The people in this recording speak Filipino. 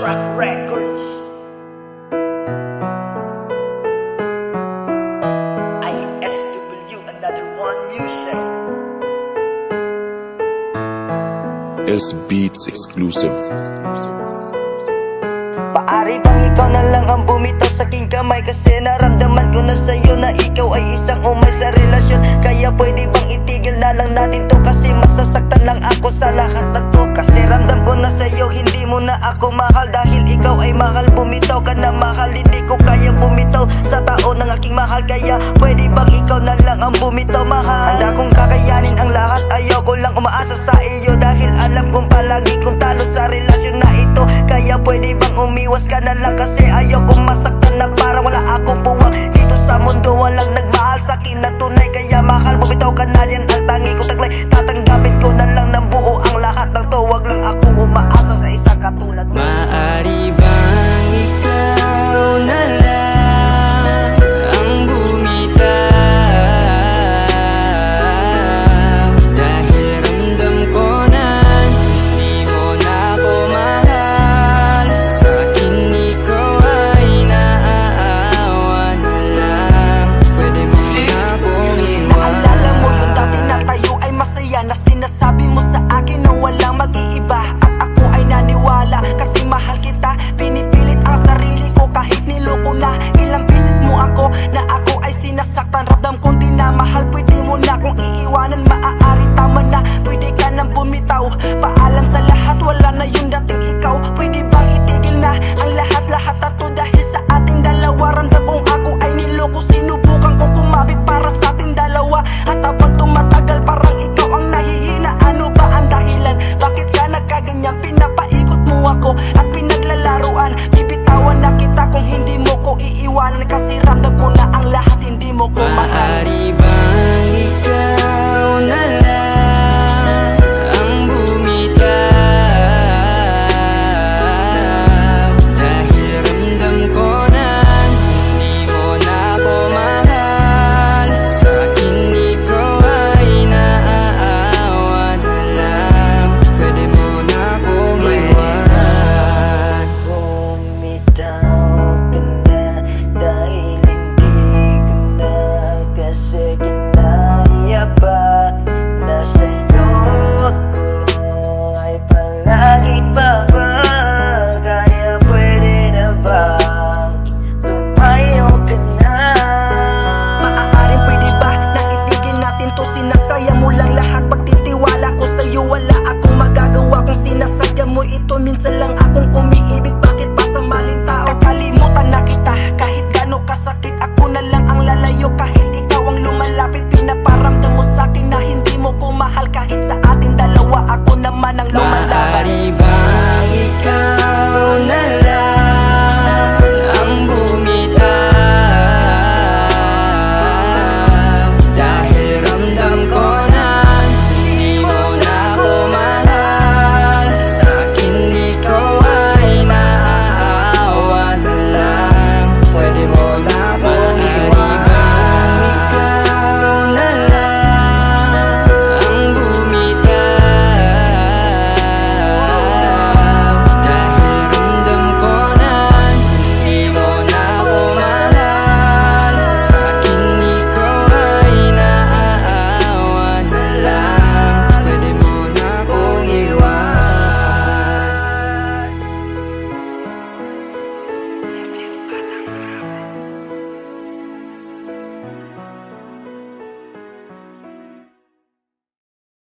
Rock Records. ISW, another one music. S Beats exclusive. Paari bang ikaw na lang ang bumitaw sa aking kamay? Kasi naramdaman ko na sa'yo na ikaw ay isang umay sa relasyon. Kaya pwede bang itigil na lang natin to? Kasi masasaktan lang ako sa lahat na to. Kasi ramdam ko na sa'yo hindi mo na ako mahal. Dahil ikaw ay mahal, bumitaw ka na mahal. Hindi ko kayang bumitaw sa tao ng aking mahal. Kaya pwede bang ikaw na lang ang bumitaw, mahal? Handa kong kakayanin ang lahat, ayaw ko lang umaasa sa iyo. Dahil alam kong palagi kong talo sa relasyon na ito. Kaya pwede bang umiwas ka na lang? Kasi ayaw kong masaktan na parang wala akong puwang. Dito sa mundo walang nagmahal sa'kin na tunay. Kaya mahal, bumitaw ka na, yan ang tangi kong taglay. Tatanggapin ko na lang ng buo ang lahat ng to. Wag lang ako umaasa sa isang katulad mo. Maaari bang ikaw na lang ang bumitaw? Dahil ramdam ko na hindi mo na ako mahal. Sa'kin ikaw ay naaawa na lang. Pwede mo na akong Naalala mo yung dati iwan. na tayo ay masaya, na sinasabi mo sa akin na walang mag-iiba. At ako ay naniwala kasi mahal kita. Pinipilit ang sarili ko kahit niloko na. Ilang beses mo ako na ako ay sinasaktan. Ramdam kong di na mahal, pwede mo na kung iiwanan. Maaari tama na, pwede ka nang bumitaw. Paalam sa lahat, wala na yung dati